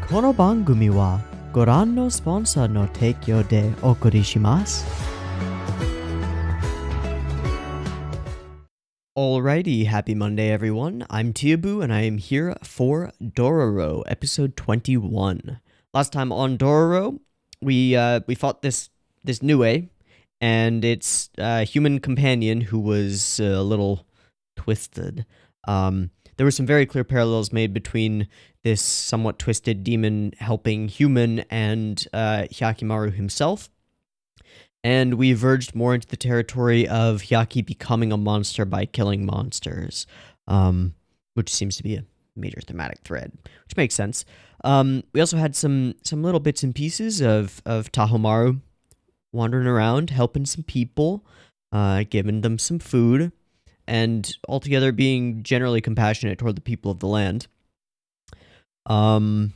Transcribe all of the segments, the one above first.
この番組はご覧のスポンサーの提供でお送りします。Alrighty, happy Monday everyone. I'm Teeaboo and I am here for Dororo, episode 21. Last time on Dororo, we fought this Nue and its human companion who was a little twisted. There were some very clear parallels made between this somewhat twisted demon helping human and Hyakimaru himself. And we verged more into the territory of Hyaki becoming a monster by killing monsters, which seems to be a major thematic thread, which makes sense. We also had some little bits and pieces of Tahomaru wandering around, helping some people, giving them some food, and altogether being generally compassionate toward the people of the land. And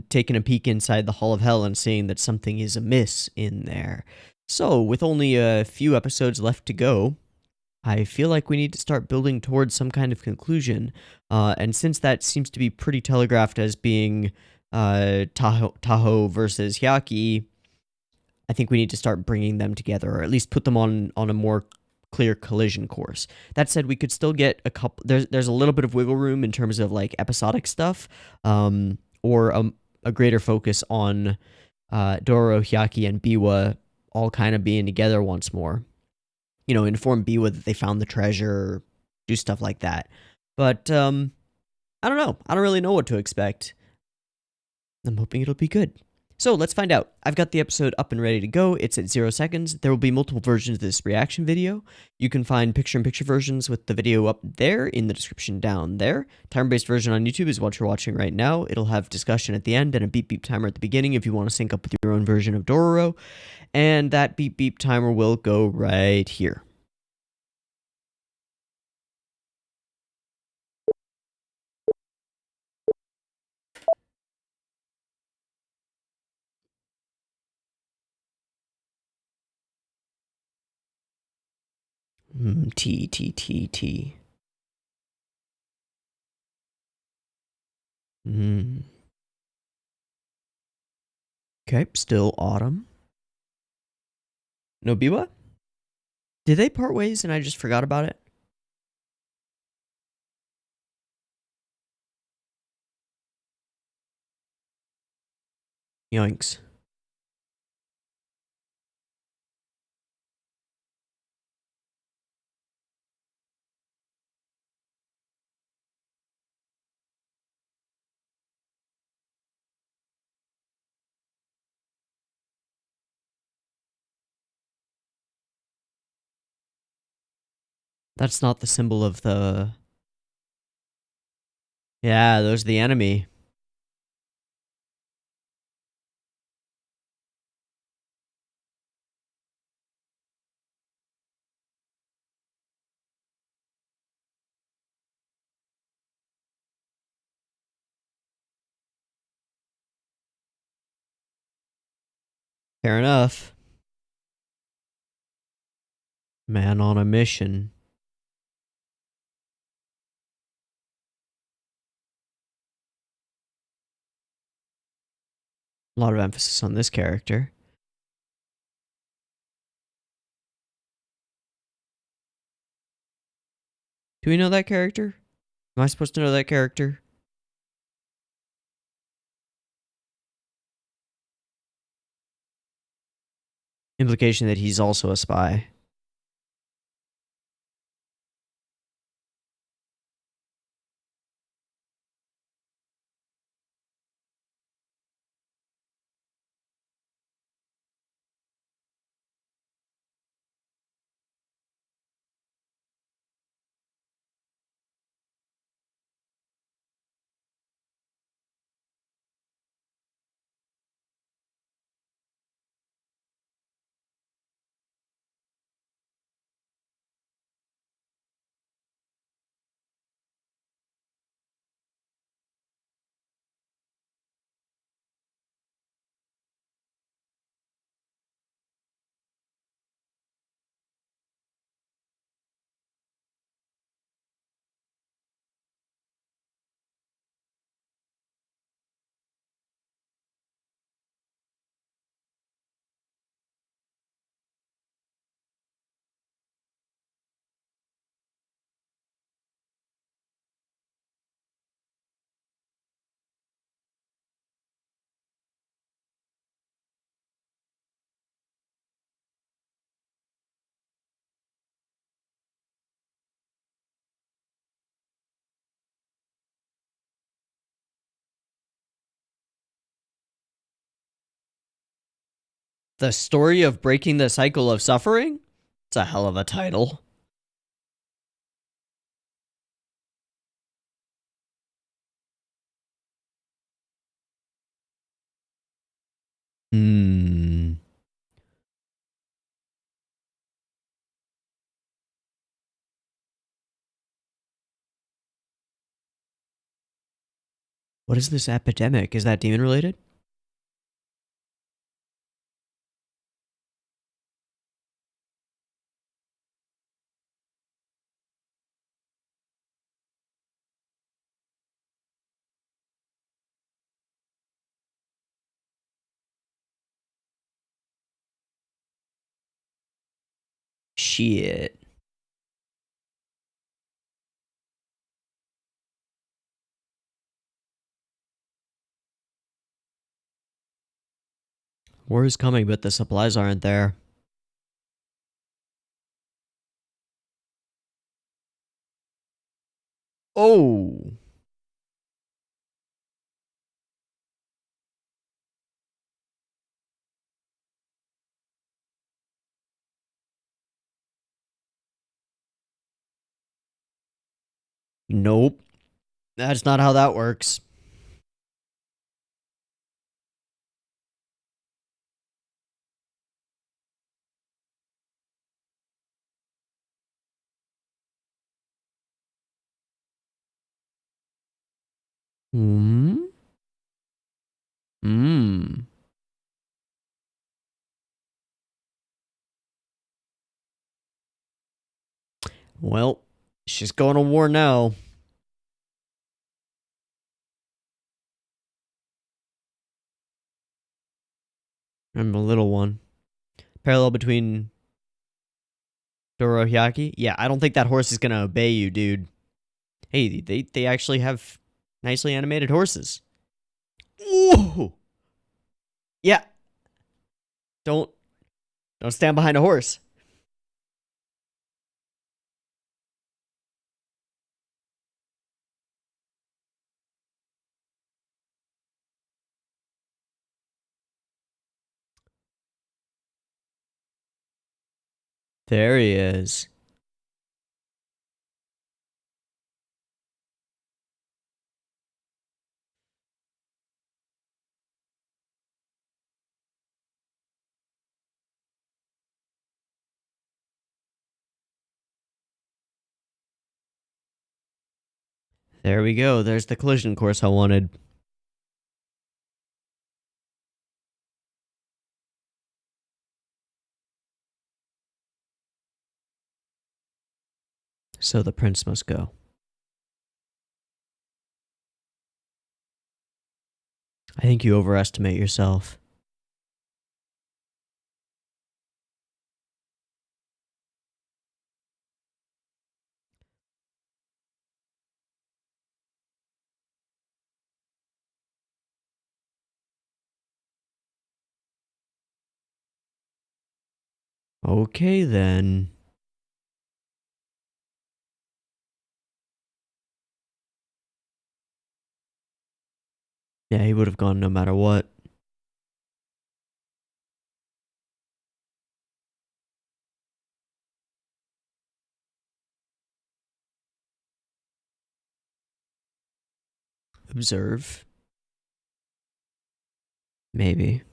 taking a peek inside the Hall of Hell and seeing that something is amiss in there. So, with only a few episodes left to go, I feel like we need to start building towards some kind of conclusion. And since that seems to be pretty telegraphed as being Taho versus Hyaki, I think we need to start bringing them together, or at least put them on a more clear collision course. That said, we could still get a couple. There's a little bit of wiggle room in terms of like episodic stuff, or a greater focus on Dororo, Hyaki, and Biwa all kind of being together once more. You know, inform Biwa that they found the treasure, do stuff like that. But I don't know. I don't really know what to expect. I'm hoping it'll be good. So let's find out. I've got the episode up and ready to go. It's at 0 seconds. There will be multiple versions of this reaction video. You can find picture-in-picture versions with the video up there in the description down there. Timer-based version on YouTube is what you're watching right now. It'll have discussion at the end and a beep-beep timer at the beginning if you want to sync up with your own version of Dororo. And that beep-beep timer will go right here. T. Okay, still autumn. No Biwa? Did they part ways and I just forgot about it? Yoinks. That's not the symbol of the... Yeah, those are the enemy. Fair enough. Man on a mission. A lot of emphasis on this character. Do we know that character? Am I supposed to know that character? Implication that he's also a spy. The story of breaking the cycle of suffering? It's a hell of a title. Hmm. What is this epidemic? Is that demon related? Shit. War is coming, but the supplies aren't there. Oh. Nope. That's not how that works. Hmm? Hmm. Well, she's going to war now. I'm a little one. Parallel between Dorohyaki? Yeah, I don't think that horse is going to obey you, dude. Hey, they actually have nicely animated horses. Ooh. Yeah, don't don't stand behind a horse. There he is. There we go. There's the collision course I wanted. So the prince must go. I think you overestimate yourself. Okay, then. Yeah, he would have gone no matter what. Observe. Maybe.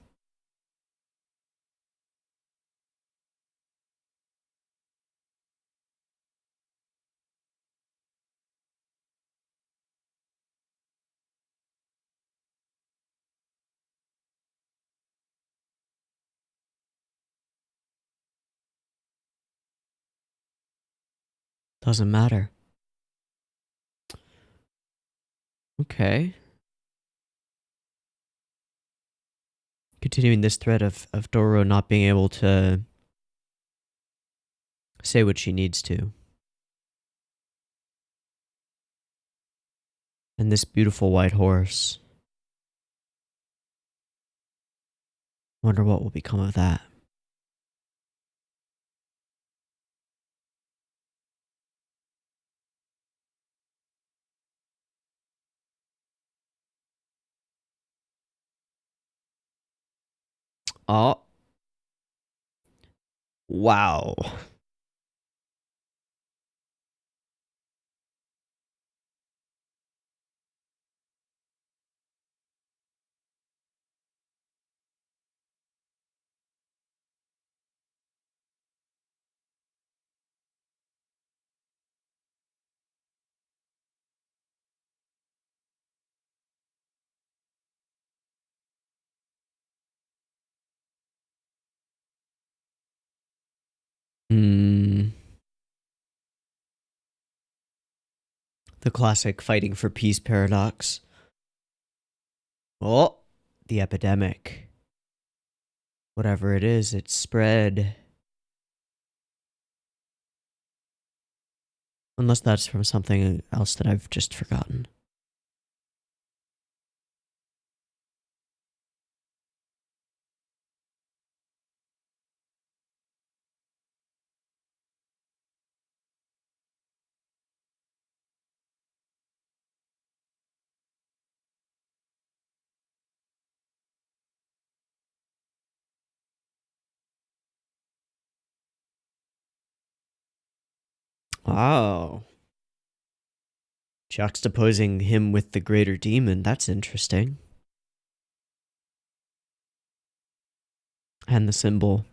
Doesn't matter. Okay. Continuing this thread of Dororo not being able to say what she needs to. And this beautiful white horse. Wonder what will become of that. Oh, Wow. Hmm. The classic fighting for peace paradox. Oh, the epidemic. Whatever it is, it's spread. Unless that's from something else that I've just forgotten. Oh. Juxtaposing him with the greater demon, that's interesting. And the symbol.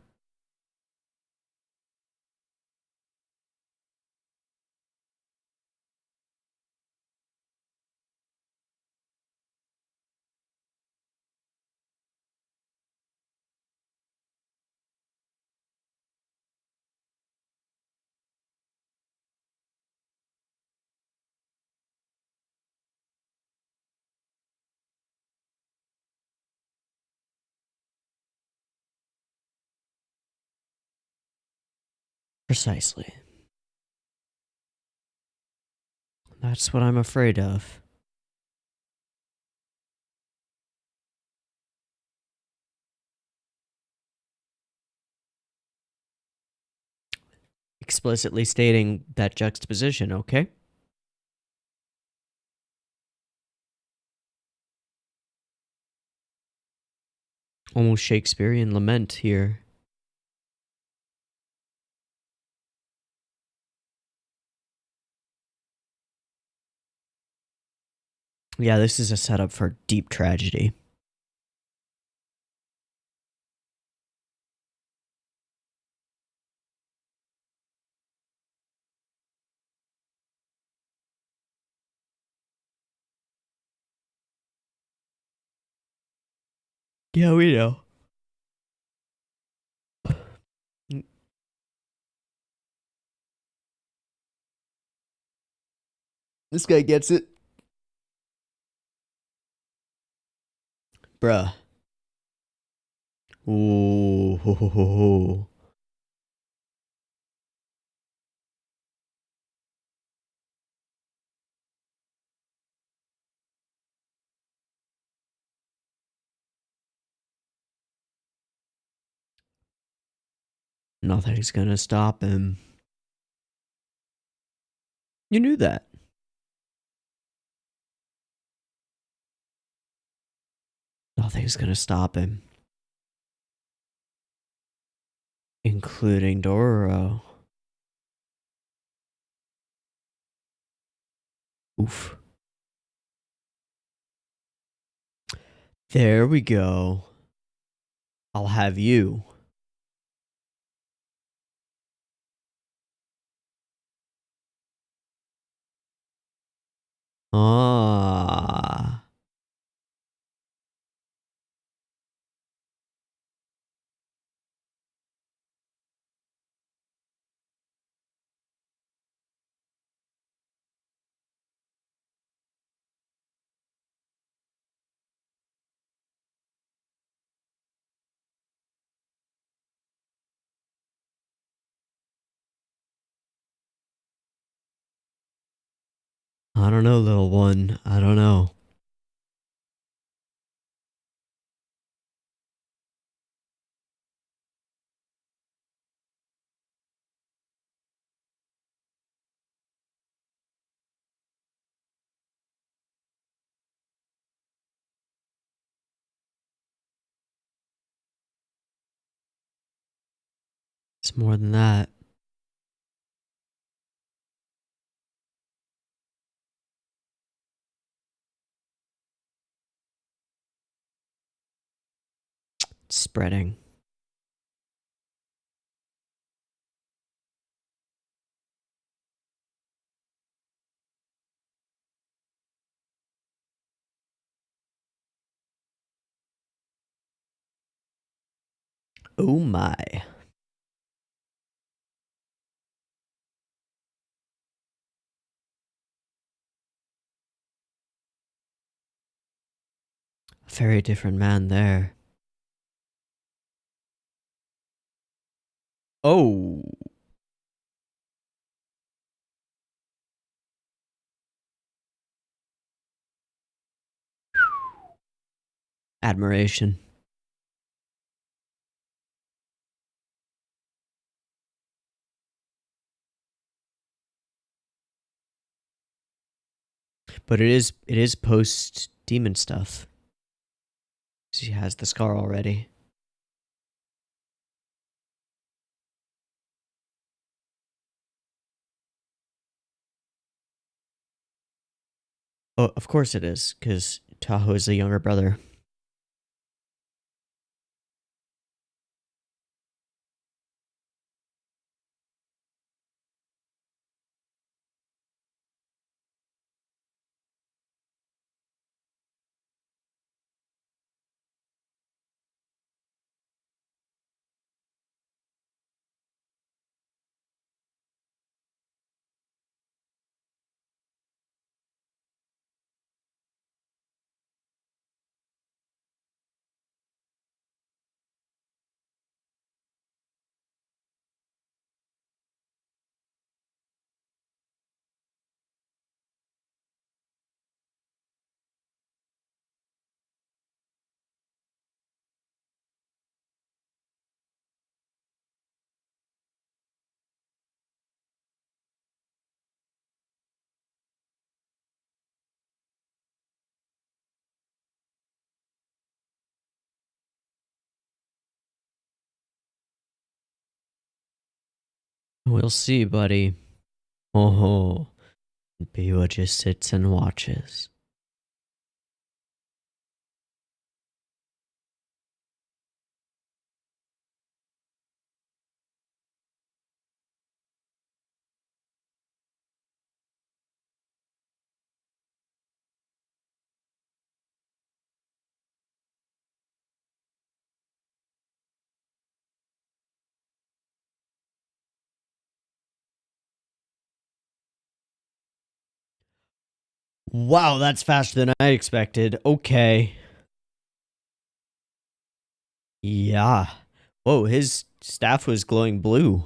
Precisely. That's what I'm afraid of. Explicitly stating that juxtaposition, okay? Almost Shakespearean lament here. Yeah, this is a setup for deep tragedy. Yeah, we know. This guy gets it. Bruh. Ooh. Ho, ho, ho, ho. Nothing's gonna stop him. You knew that. Nothing's gonna stop him. Including Dororo. Oof. There we go. I'll have you. Ah. I don't know, little one. I don't know. It's more than that. It's spreading. Oh my. A very different man there. Oh. Admiration. But it is post demon stuff. She has the scar already. Oh, of course it is, because Tahoe is a younger brother. We'll see, buddy. Oh, Biwa just sits and watches. Wow, that's faster than I expected. Okay. Yeah. Whoa, his staff was glowing blue.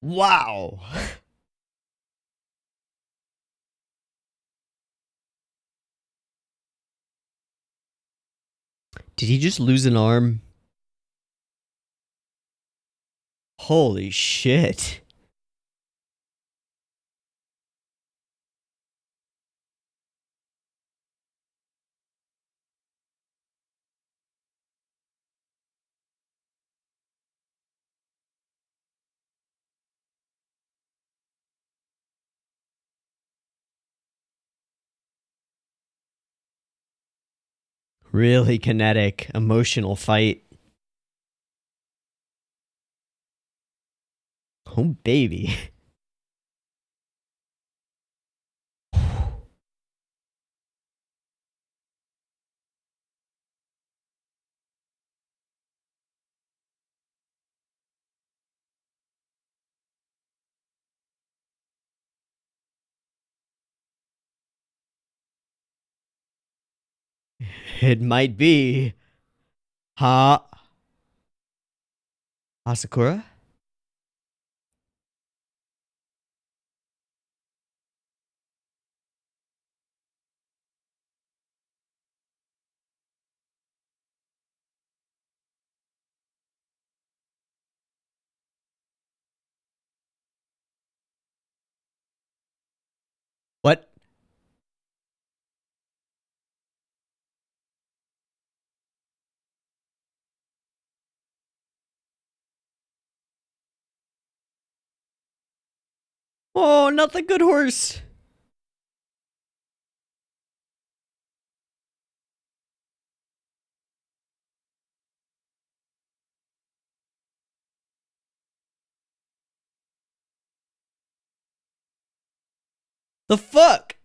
Wow. Did he just lose an arm? Holy shit. Really kinetic, emotional fight. Oh, baby. It might be. Ha. Asakura? What? Oh, not the good horse. The fuck?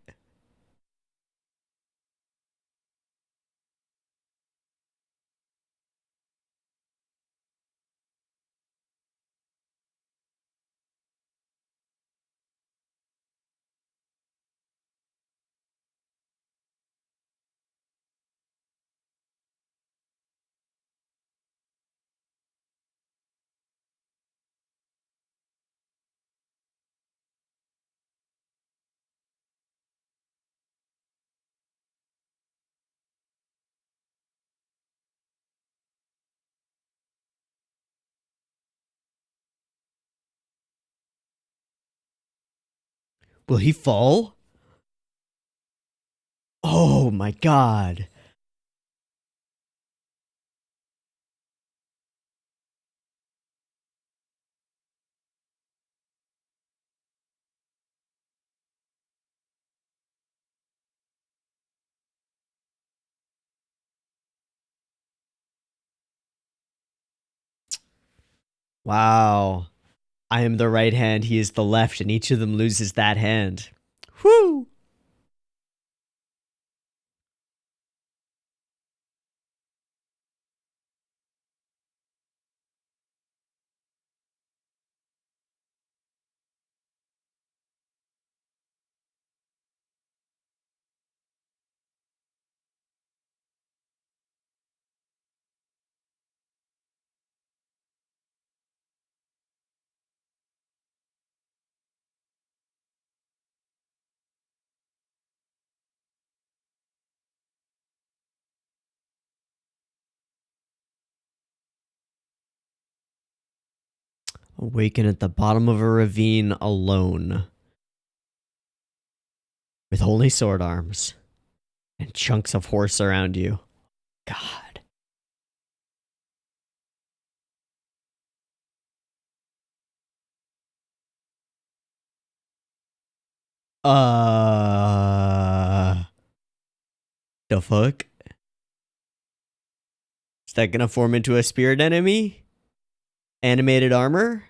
Will he fall? Oh my god. Wow. I am the right hand, he is the left, and each of them loses that hand. Whew. Awaken at the bottom of a ravine alone. With only sword arms. And chunks of horse around you. God. The fuck? Is that gonna form into a spirit enemy? Animated armor?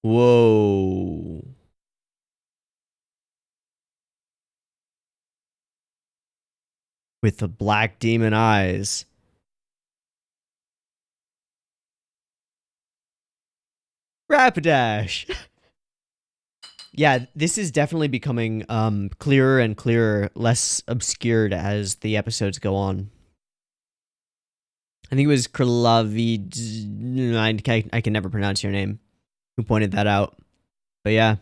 Whoa. With the black demon eyes. Rapidash! Yeah, this is definitely becoming clearer and clearer, less obscured as the episodes go on. I think it was Kralavid. I can never pronounce your name. Who pointed that out? But yeah.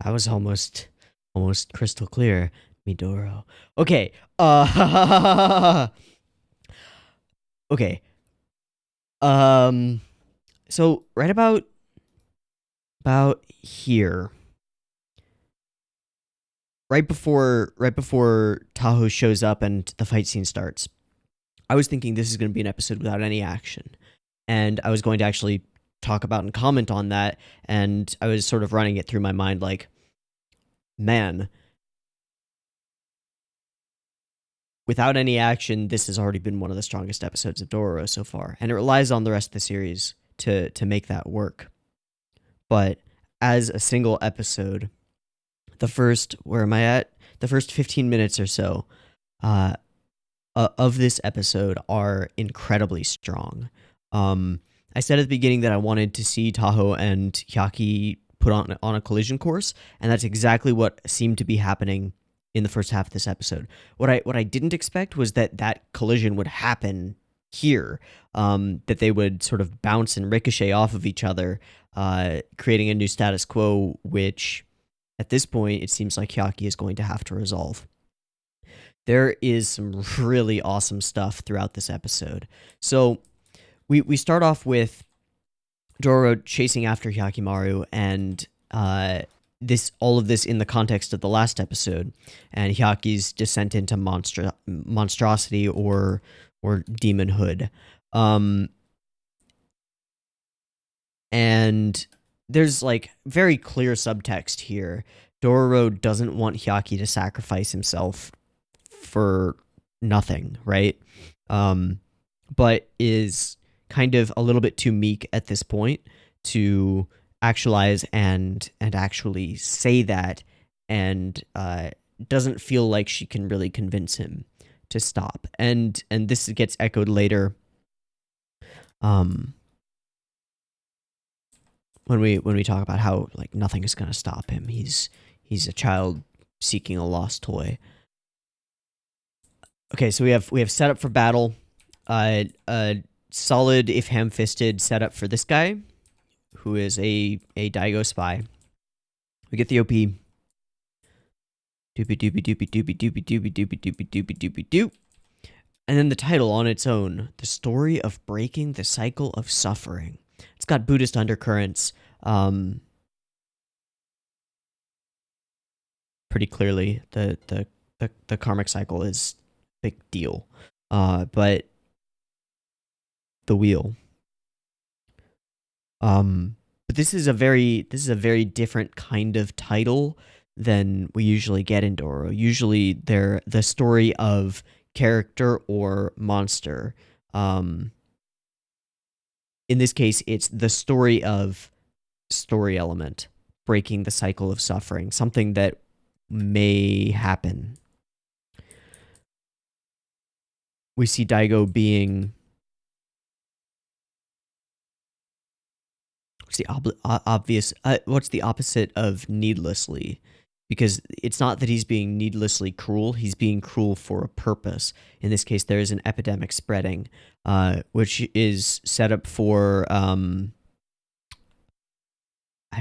That was almost crystal clear. Midoro. Okay. Okay. Um. So right about here, right before Tahoe shows up and the fight scene starts, I was thinking this is going to be an episode without any action, and I was going to actually talk about and comment on that, and I was sort of running it through my mind like, man, without any action, this has already been one of the strongest episodes of Dororo so far, and it relies on the rest of the series to make that work. But as a single episode, the first where am I at? The first 15 minutes or so uh, of this episode are incredibly strong. I said at the beginning that I wanted to see Tahoe and Hyaki put on a collision course, and that's exactly what seemed to be happening in the first half of this episode. What I didn't expect was that collision would happen here, that they would sort of bounce and ricochet off of each other, creating a new status quo, which at this point it seems like Hyaki is going to have to resolve. There is some really awesome stuff throughout this episode. So we start off with Dororo chasing after Hyakimaru, and all of this in the context of the last episode, and Hyaki's descent into monstrosity or demonhood. And there's like very clear subtext here. Dororo doesn't want Hyaki to sacrifice himself for nothing, right? But is kind of a little bit too meek at this point to actualize and actually say that, and doesn't feel like she can really convince him to stop. And this gets echoed later, when we talk about how like nothing is gonna stop him. He's a child seeking a lost toy. Okay, so we have setup for battle. A solid, if ham-fisted, setup for this guy, who is a Daigo spy. We get the OP. Doopy doopy doopy doopy doopy doopy doopy doopy doopy doopy doop. And then the title on its own, The Story of Breaking the Cycle of Suffering. It's got Buddhist undercurrents. Pretty clearly, the karmic cycle is a big deal. But the wheel. But this is a very different kind of title than we usually get in Dororo. Usually they're the story of character or monster. In this case, it's the story of story element, breaking the cycle of suffering, something that may happen. We see Daigo being what's the opposite of needlessly? Because it's not that he's being needlessly cruel, he's being cruel for a purpose. In this case, there is an epidemic spreading, which is set up for I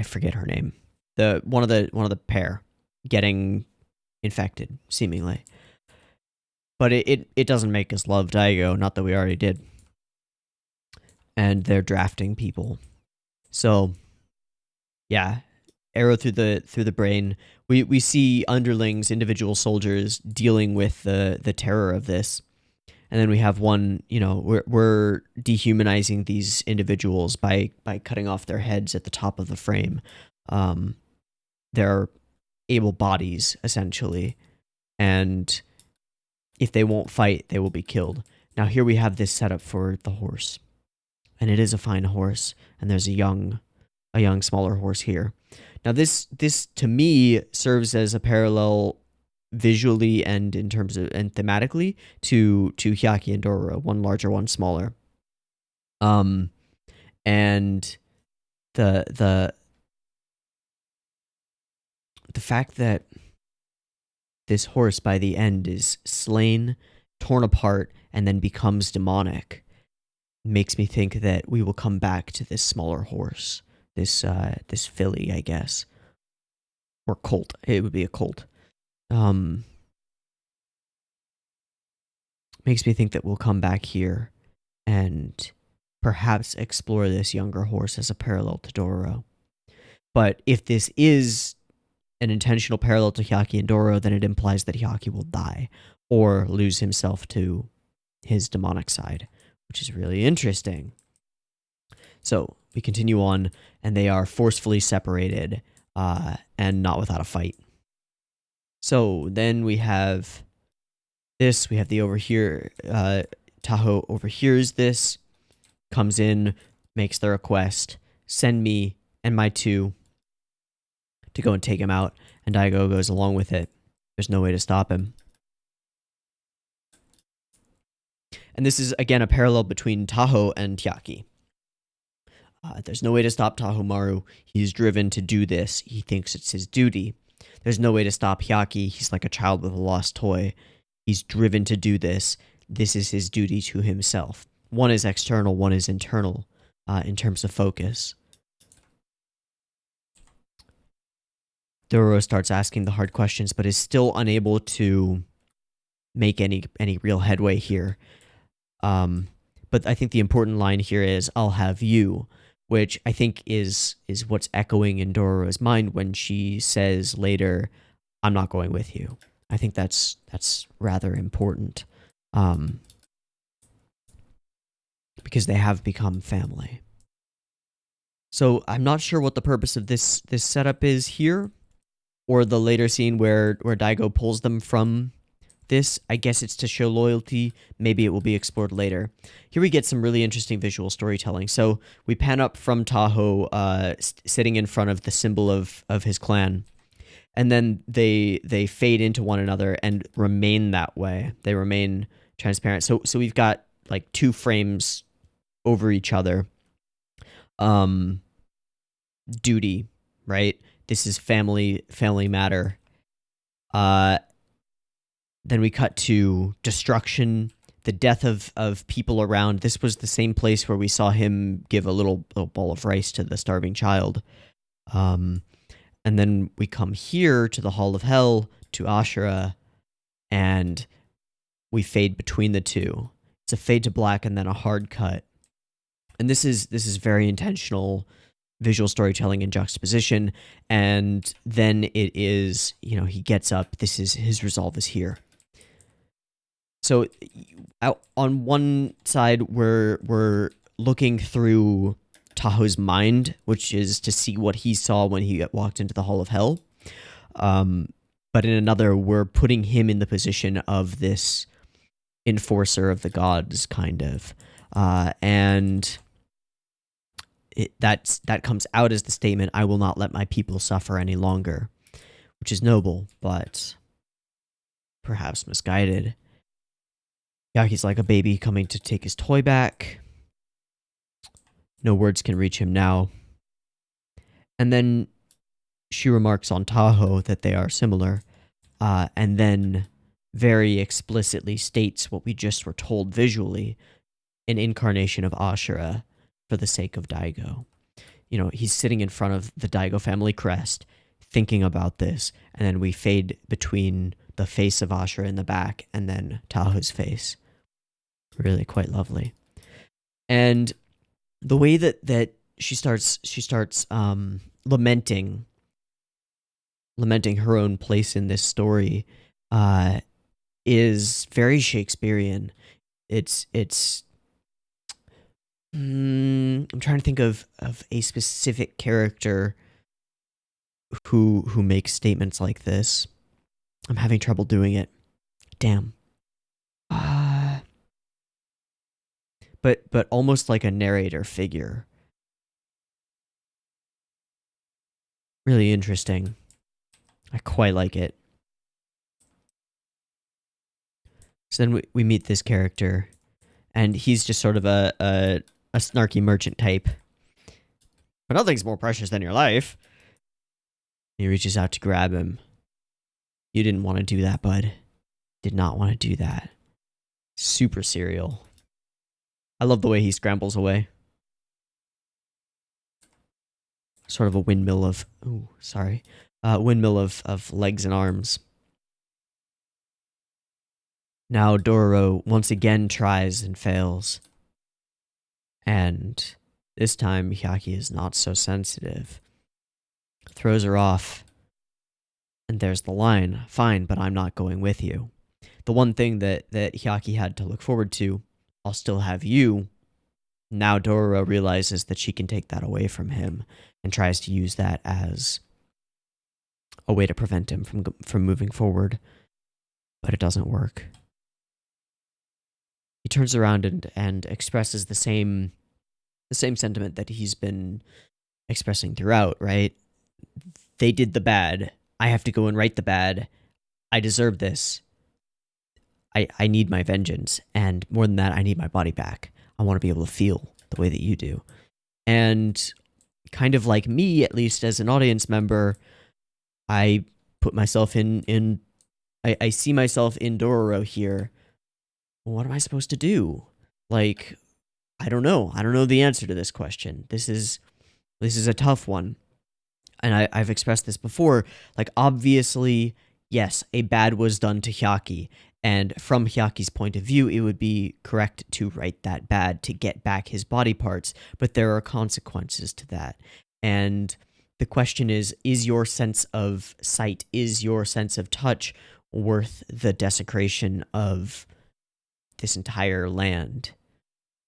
forget her name. One of the pair getting infected, seemingly. But it doesn't make us love Daigo, not that we already did. And they're drafting people. So, yeah, arrow through the brain. We see underlings, individual soldiers dealing with the terror of this, and then we have one. We're dehumanizing these individuals by cutting off their heads at the top of the frame. They're able bodies essentially, and if they won't fight, they will be killed. Now here we have this setup for the horse. And it is a fine horse, and there's a young smaller horse here. Now this to me serves as a parallel visually and in terms of and thematically to Hyaki and Dororo, one larger, one smaller. And the fact that this horse by the end is slain, torn apart, and then becomes demonic makes me think that we will come back to this smaller horse, this filly, I guess. Or cult. It would be a cult. Makes me think that we'll come back here and perhaps explore this younger horse as a parallel to Dororo. But if this is an intentional parallel to Hyaki and Dororo, then it implies that Hyaki will die or lose himself to his demonic side, which is really interesting. So we continue on, and they are forcefully separated and not without a fight. So then we have this. We have the overhear. Taho overhears this, comes in, makes the request, send me and my two to go and take him out, and Daigo goes along with it. There's no way to stop him. And this is, again, a parallel between Taho and Hyaki. There's no way to stop Tahomaru. He's driven to do this. He thinks it's his duty. There's no way to stop Hyaki. He's like a child with a lost toy. He's driven to do this. This is his duty to himself. One is external, one is internal in terms of focus. Dororo starts asking the hard questions, but is still unable to make any real headway here. But I think the important line here is, I'll have you, which I think is what's echoing in Dororo's mind when she says later, I'm not going with you. I think that's rather important. Because they have become family. So I'm not sure what the purpose of this setup is here, or the later scene where Daigo pulls them from this. I guess it's to show loyalty. Maybe it will be explored later. Here we get some really interesting visual storytelling. So we pan up from Taho sitting in front of the symbol of his clan, and then they fade into one another and remain that way. They remain transparent. So we've got like two frames over each other. Duty, right? This is family matter. Then we cut to destruction, the death of people around. This was the same place where we saw him give a little bowl of rice to the starving child. And then we come here to the Hall of Hell, to Ashura, and we fade between the two. It's a fade to black and then a hard cut. And this is very intentional visual storytelling and juxtaposition. And then it is, he gets up. His resolve is here. So on one side, we're looking through Taho's mind, which is to see what he saw when he walked into the Hall of Hell. But in another, we're putting him in the position of this enforcer of the gods, kind of. And that comes out as the statement, I will not let my people suffer any longer, which is noble, but perhaps misguided. Yaki's like a baby coming to take his toy back. No words can reach him now. And then she remarks on Taho that they are similar, and then very explicitly states what we just were told visually, an incarnation of Ashura for the sake of Daigo. He's sitting in front of the Daigo family crest, thinking about this, and then we fade between the face of Ashura in the back and then Taho's face. Really quite lovely. And the way that she starts lamenting her own place in this story is very Shakespearean. I'm trying to think of a specific character who makes statements like this. I'm having trouble doing it. Damn. But almost like a narrator figure. Really interesting. I quite like it. So then we meet this character, and he's just sort of a snarky merchant type. But nothing's more precious than your life. He reaches out to grab him. You didn't want to do that, bud. Did not want to do that. Super serial. I love the way he scrambles away. Sort of a windmill of... Ooh, sorry. windmill of legs and arms. Now Dororo once again tries and fails. And this time Hyaki is not so sensitive. Throws her off. And there's the line, fine, but I'm not going with you. The one thing that Hyaki had to look forward to, I'll still have you. Now Dororo realizes that she can take that away from him and tries to use that as a way to prevent him from moving forward. But it doesn't work. He turns around and expresses the same sentiment that he's been expressing throughout, right? They did the bad. I have to go and right the bad. I deserve this. I need my vengeance. And more than that, I need my body back. I want to be able to feel the way that you do. And kind of like me, at least as an audience member, I put myself I see myself in Dororo here. What am I supposed to do? Like, I don't know. I don't know the answer to this question. This is a tough one. And I've expressed this before. Like, obviously, yes, a bad was done to Hyaki. And from Hyaki's point of view, it would be correct to right that bad to get back his body parts. But there are consequences to that. And the question is your sense of sight, is your sense of touch worth the desecration of this entire land?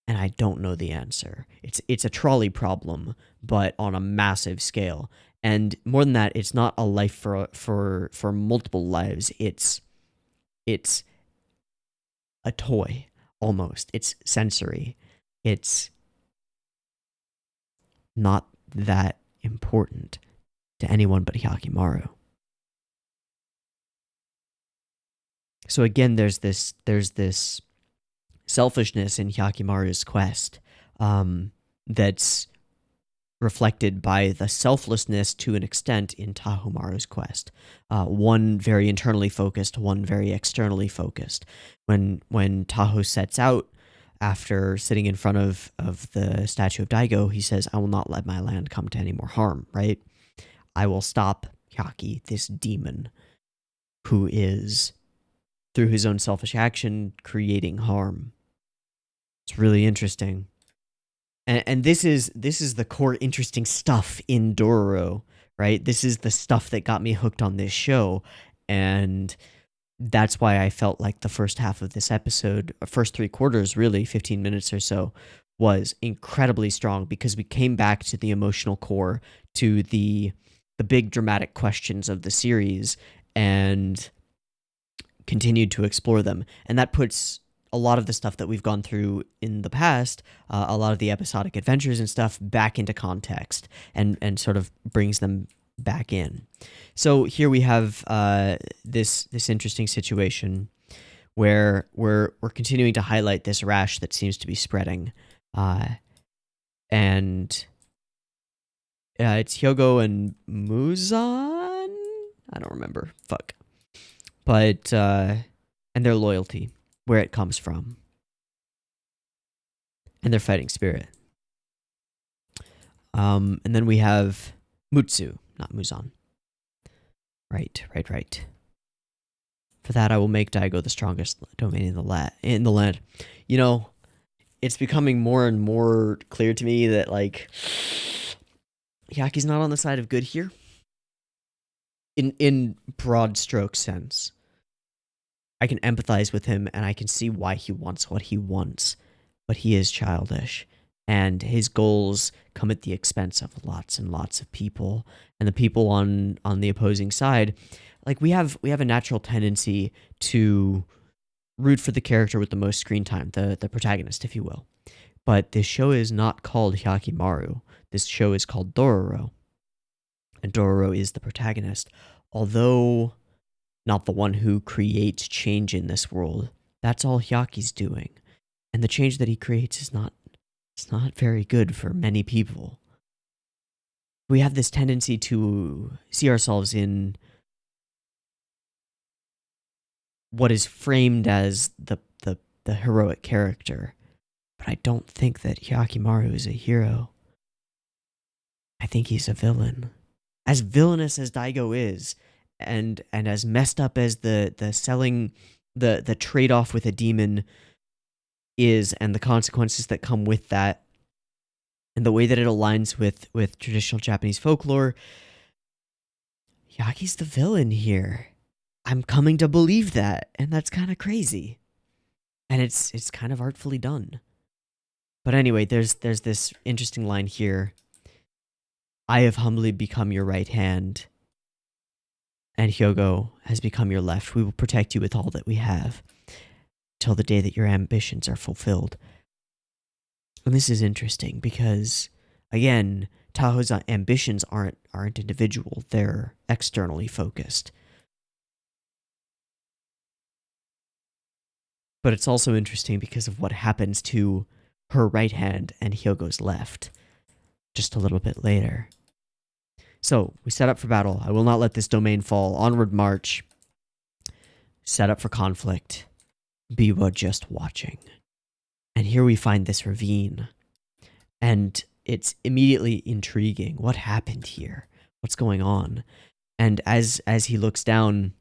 And I don't know the answer. It's a trolley problem, but on a massive scale. And more than that, it's not a life for multiple lives. It's a toy, almost. It's sensory. It's not that important to anyone but Hyakimaru. So again, there's this selfishness in Hyakimaru's quest that's reflected by the selflessness to an extent in Tahomaru's quest. One very internally focused, one very externally focused. When Taho sets out after sitting in front of the statue of Daigo, he says, I will not let my land come to any more harm, right? I will stop Hyaki, this demon, who is, through his own selfish action, creating harm. It's really interesting. And this is the core interesting stuff in Dororo, right? This is the stuff that got me hooked on this show, and that's why I felt like the first half of this episode, first 3/4, really, 15 minutes or so, was incredibly strong because we came back to the emotional core, to the big dramatic questions of the series, and continued to explore them. And that puts a lot of the stuff that we've gone through in the past, a lot of the episodic adventures and stuff, back into context and sort of brings them back in. So here we have this interesting situation where we're continuing to highlight this rash that seems to be spreading, and it's Hyogo and Muzan. I don't remember. Fuck. But and their loyalty, where it comes from, and their fighting spirit. And then we have Mutsu, not Muzan. Right. For that, I will make Daigo the strongest domain in the land. You know, it's becoming more and more clear to me that, like, Hyaki's not on the side of good here. In broad stroke sense. I can empathize with him and I can see why he wants what he wants, but he is childish and his goals come at the expense of lots and lots of people, and the people on the opposing side, like we have a natural tendency to root for the character with the most screen time, the protagonist, if you will. But this show is not called Hyakimaru. This show is called Dororo. And Dororo is the protagonist, although not the one who creates change in this world. That's all Hyaki's doing. And the change that he creates is not very good for many people. We have this tendency to see ourselves in what is framed as the heroic character. But I don't think that Hyakimaru is a hero. I think he's a villain. as villainous as Daigo is, and as messed up as the selling the trade-off with a demon is, and the consequences that come with that, and the way that it aligns with traditional Japanese folklore, Yaki's the villain here. I'm coming to believe that, and that's kind of crazy. And it's kind of artfully done. But anyway, there's this interesting line here. I have humbly become your right hand, and Hyogo has become your left. We will protect you with all that we have, till the day that your ambitions are fulfilled. And this is interesting because, again, Taho's ambitions aren't individual. They're externally focused. But it's also interesting because of what happens to her right hand and Hyogo's left just a little bit later. So, we set up for battle. I will not let this domain fall. Onward march. Set up for conflict. Biwa just watching. And here we find this ravine. And it's immediately intriguing. What happened here? What's going on? And as he looks down,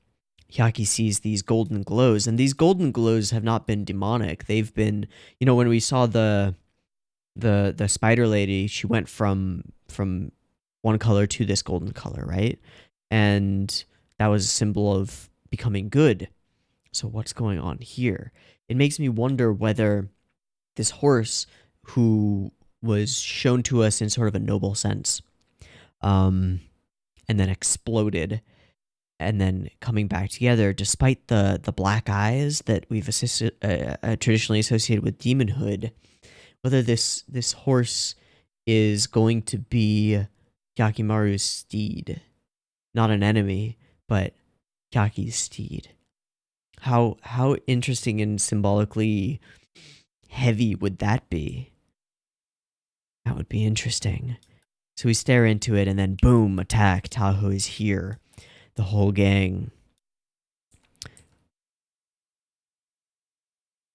Hyaki sees these golden glows, and these golden glows have not been demonic. They've been, when we saw the spider lady, she went from one color to this golden color, right? And that was a symbol of becoming good. So what's going on here? It makes me wonder whether this horse, who was shown to us in sort of a noble sense, and then exploded, and then coming back together, despite the black eyes that we've traditionally associated with demonhood, whether this horse is going to be Hyakimaru's steed, not an enemy, but Hyaki's steed. How interesting and symbolically heavy would that be? That would be interesting. So we stare into it, and then boom, attack. Taho is here. The whole gang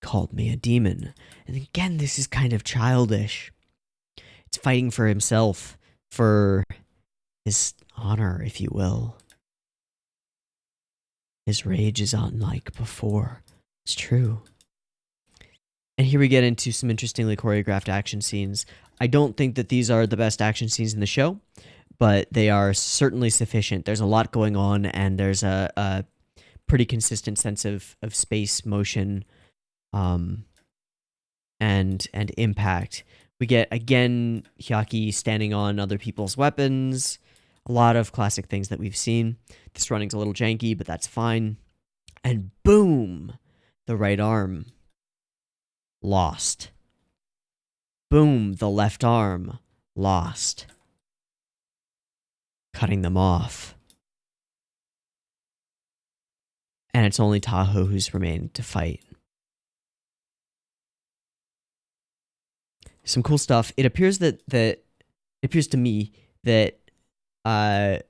called me a demon. And again, this is kind of childish. It's fighting for himself, for his honor, if you will. His rage is unlike before. It's true. And here we get into some interestingly choreographed action scenes. I don't think that these are the best action scenes in the show, but they are certainly sufficient. There's a lot going on, and there's a pretty consistent sense of space, motion, and impact. We get, again, Hyaki standing on other people's weapons. A lot of classic things that we've seen. This running's a little janky, but that's fine. And boom! The right arm. Lost. Boom! The left arm. Lost. Cutting them off. And it's only Taho who's remained to fight. Some cool stuff. It appears that it appears to me that the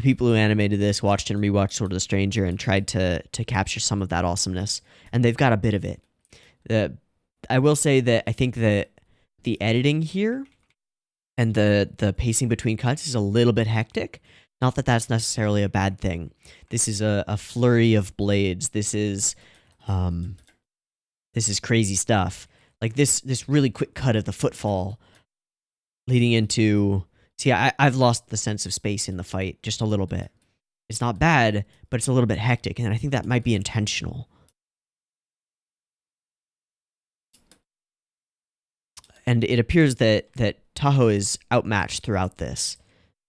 people who animated this watched and rewatched Sword of the Stranger and tried to capture some of that awesomeness, and they've got a bit of it. I will say that I think that the editing here and the pacing between cuts is a little bit hectic. Not that that's necessarily a bad thing. This is a flurry of blades. This is crazy stuff. Like this really quick cut of the footfall leading into... See, I've lost the sense of space in the fight just a little bit. It's not bad, but it's a little bit hectic, and I think that might be intentional. And it appears that Taho is outmatched throughout this,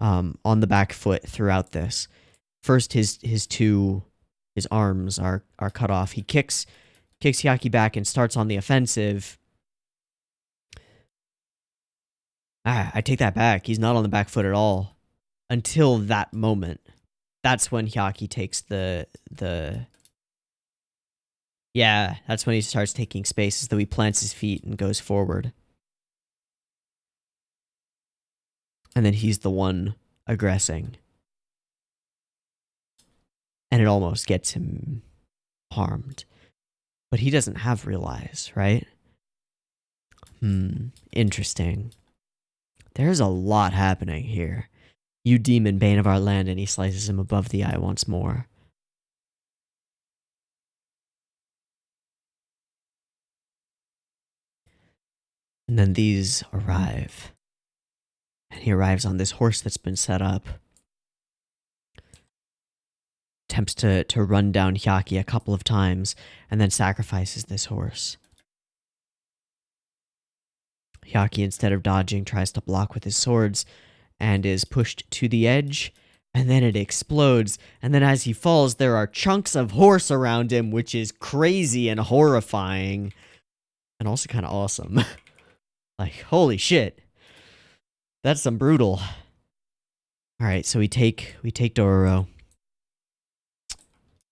on the back foot throughout this. First, his arms are cut off. He kicks Hyaki back and starts on the offensive. I take that back. He's not on the back foot at all until that moment. That's when Hyaki takes yeah, that's when he starts taking space, as though he plants his feet and goes forward. And then he's the one aggressing. And it almost gets him harmed. But he doesn't have real eyes, right? Interesting. There's a lot happening here. You demon, bane of our land, and he slices him above the eye once more. And then these arrive. And he arrives on this horse that's been set up. Attempts to run down Hyaki a couple of times, and then sacrifices this horse. Hyaki, instead of dodging, tries to block with his swords, and is pushed to the edge, and then it explodes, and then as he falls, there are chunks of horse around him, which is crazy and horrifying, and also kind of awesome. Like, holy shit. That's some brutal. Alright, so we take Dororo.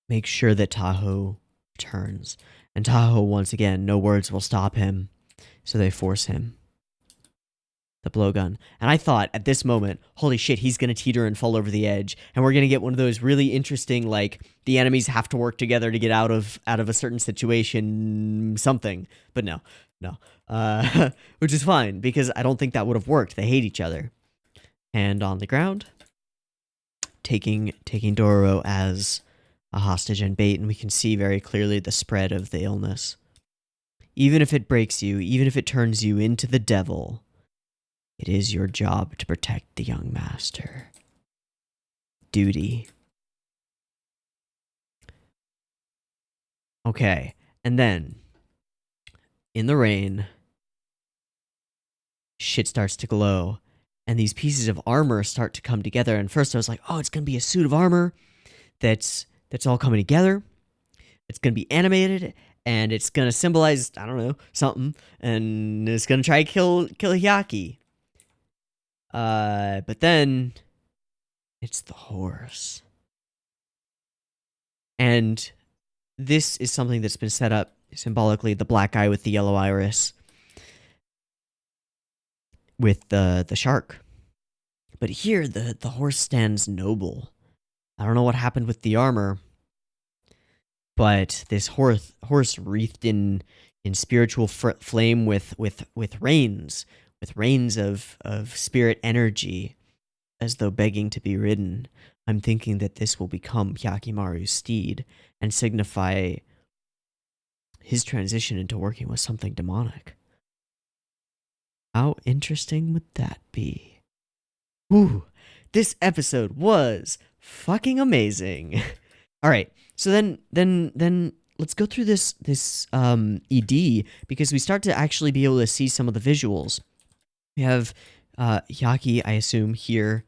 Make sure that Tahoe returns. And Tahoe, once again, no words will stop him, so they force him. The blowgun. And I thought, at this moment, holy shit, he's gonna teeter and fall over the edge, and we're gonna get one of those really interesting, like, the enemies have to work together to get out of a certain situation, something. But no. Which is fine, because I don't think that would have worked. They hate each other. And on the ground, taking Dororo as a hostage and bait, and we can see very clearly the spread of the illness. Even if it breaks you, even if it turns you into the devil, it is your job to protect the young master. Duty. Okay, and then, in the rain, shit starts to glow, and these pieces of armor start to come together, and first I was like, oh, it's gonna be a suit of armor that's all coming together. It's gonna be animated, and it's gonna symbolize, I don't know, something, and it's gonna try to kill Hyaki. But then it's the horse. And this is something that's been set up symbolically, the black eye with the yellow iris with the shark. But here the horse stands noble. I don't know what happened with the armor, but this horse wreathed in spiritual flame with reins of spirit energy, as though begging to be ridden. I'm thinking that this will become Hyakimaru's steed and signify his transition into working with something demonic. How interesting would that be? Ooh, this episode was fucking amazing. All right, so then let's go through this ED, because we start to actually be able to see some of the visuals. We have Hyaki, I assume, here,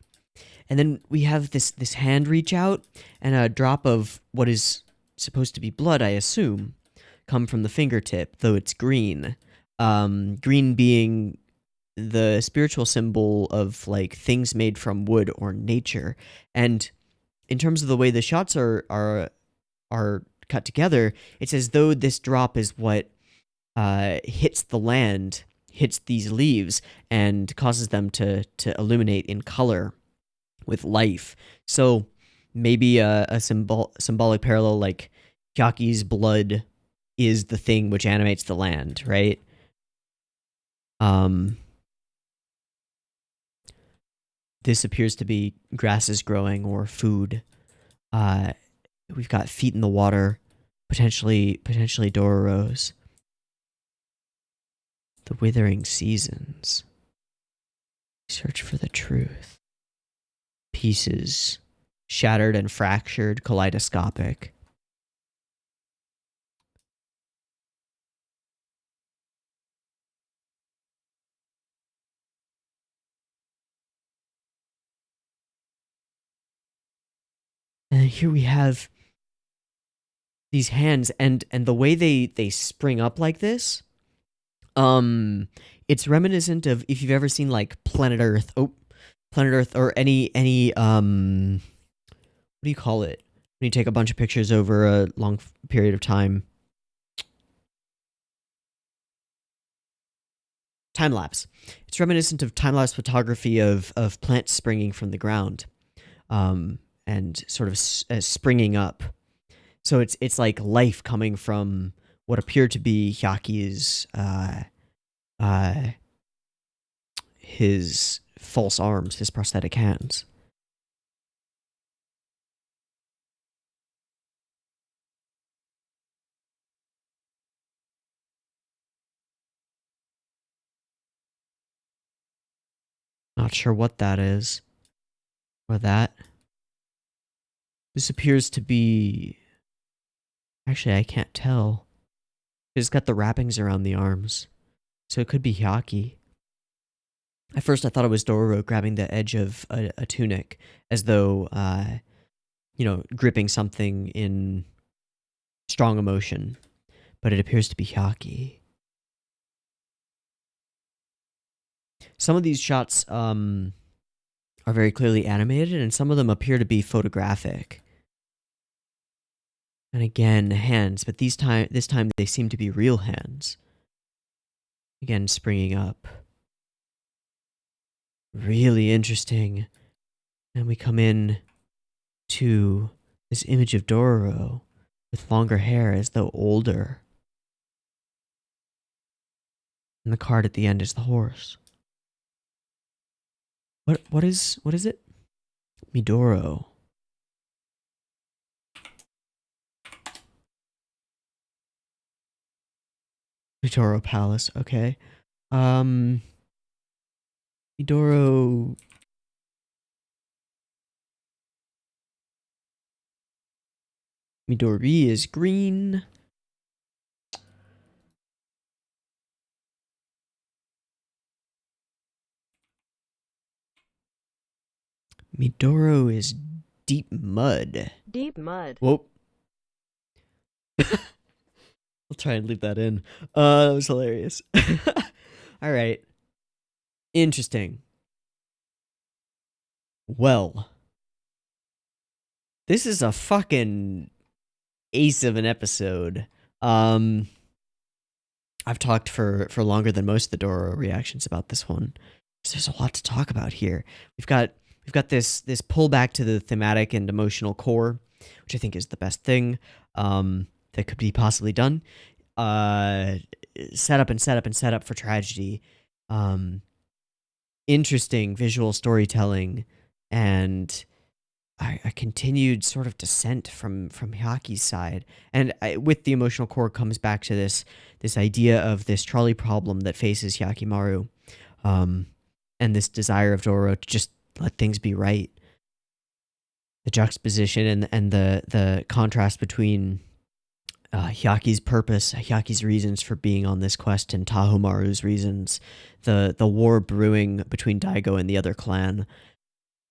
and then we have this hand reach out, and a drop of what is supposed to be blood, I assume, come from the fingertip, though it's green. Green being the spiritual symbol of, like, things made from wood or nature. And in terms of the way the shots are cut together, it's as though this drop is what hits the land, hits these leaves, and causes them to illuminate in color with life. So maybe a symbolic parallel, like Hyaki's blood is the thing which animates the land, right? This appears to be grasses growing or food. We've got feet in the water, potentially Dororo's. The withering seasons. Search for the truth. Pieces, shattered and fractured, kaleidoscopic. And here we have these hands, and the way they spring up like this, it's reminiscent of, if you've ever seen, like, Planet Earth, or any what do you call it when you take a bunch of pictures over a long period of time? Time lapse. It's reminiscent of time lapse photography of plants springing from the ground, and sort of springing up. So it's like life coming from what appear to be Hyaki's his false arms, his prosthetic hands. Not sure what that is. Or that. This appears to be... Actually, I can't tell. It's got the wrappings around the arms. So it could be Hyaki. At first, I thought it was Dororo grabbing the edge of a tunic, as though, gripping something in strong emotion. But it appears to be Hyaki. Some of these shots are very clearly animated, and some of them appear to be photographic. And again, hands, but this time they seem to be real hands. Again, springing up. Really interesting. And we come in to this image of Dororo with longer hair as though older. And the card at the end is the horse. What is it? Midoro. Midoro Palace, okay. Midoro... Midori is green. Midoro is deep mud. Deep mud. Whoop. I'll try and leave that in. That was hilarious. All right. Interesting. Well, this is a fucking ace of an episode. I've talked for longer than most of the Dororo reactions about this one. So there's a lot to talk about here. We've got this pullback to the thematic and emotional core, which I think is the best thing that could be possibly done. Set up for tragedy. Interesting visual storytelling, and a continued sort of descent from Hyaki's side. And with the emotional core comes back to this idea of this trolley problem that faces Hyakimaru, and this desire of Dororo to just let things be right. The juxtaposition and the contrast between Hyaki's purpose, Hyaki's reasons for being on this quest, and Tahomaru's reasons, the war brewing between Daigo and the other clan.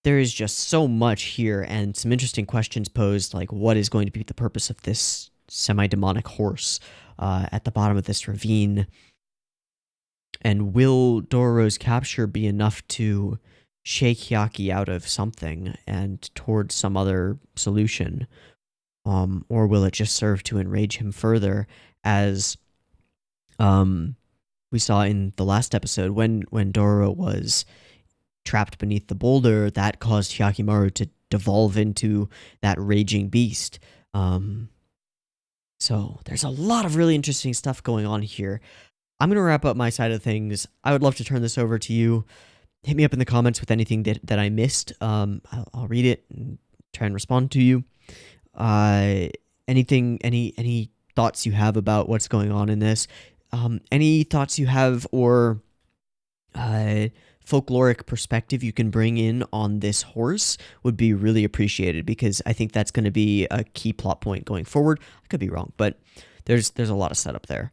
There is just so much here, and some interesting questions posed, like what is going to be the purpose of this semi-demonic horse at the bottom of this ravine? And will Dororo's capture be enough to shake Hyaki out of something and towards some other solution? Or will it just serve to enrage him further, as we saw in the last episode when Dororo was trapped beneath the boulder, that caused Hyakimaru to devolve into that raging beast. So there's a lot of really interesting stuff going on here. I'm going to wrap up my side of things. I would love to turn this over to you. Hit me up in the comments with anything that I missed. I'll read it and try and respond to you. Any thoughts you have about what's going on in this? Any thoughts you have or folkloric perspective you can bring in on this horse would be really appreciated, because I think that's going to be a key plot point going forward. I could be wrong, but there's a lot of setup there.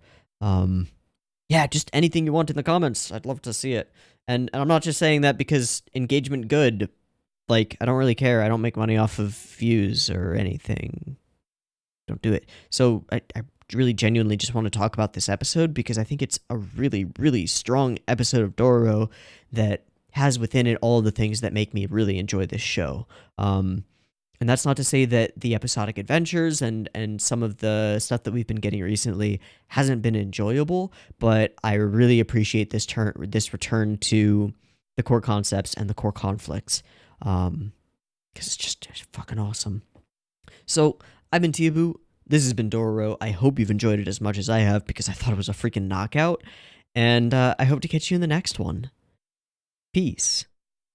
Yeah, just anything you want in the comments. I'd love to see it. And I'm not just saying that because engagement good. Like, I don't really care. I don't make money off of views or anything. Don't do it. So I really genuinely just want to talk about this episode because I think it's a really, really strong episode of Dororo that has within it all of the things that make me really enjoy this show. And that's not to say that the episodic adventures and some of the stuff that we've been getting recently hasn't been enjoyable, but I really appreciate this return to the core concepts and the core conflicts. Because it's fucking awesome. So, I've been Teeaboo. This has been Dororo. I hope you've enjoyed it as much as I have, because I thought it was a freaking knockout. And I hope to catch you in the next one. Peace.